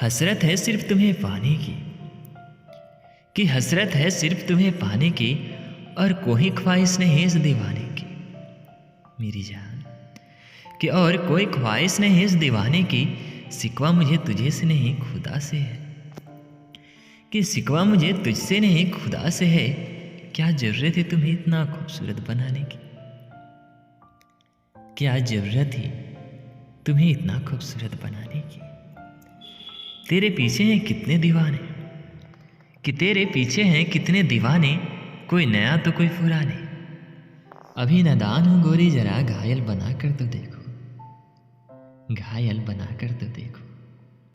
हसरत है सिर्फ तुम्हें पाने की, कि हसरत है सिर्फ तुम्हें पाने की, और कोई ख्वाहिश नहीं इस दीवाने की मेरी जान, कि और कोई ख्वाहिश नहीं इस दीवाने की। सिकवा मुझे तुझे से नहीं खुदा से है, कि सिकवा मुझे तुझसे नहीं खुदा से है। क्या जरूरत है तुम्हें इतना खूबसूरत बनाने की, क्या जरूरत है तुम्हें इतना खूबसूरत बनाने की। तेरे पीछे हैं कितने दीवाने, कि तेरे पीछे हैं कितने दीवाने, कोई नया तो कोई पुराने। अभी नादान हूँ गोरी, जरा घायल बना कर तो देखो, घायल बना कर तो देखो।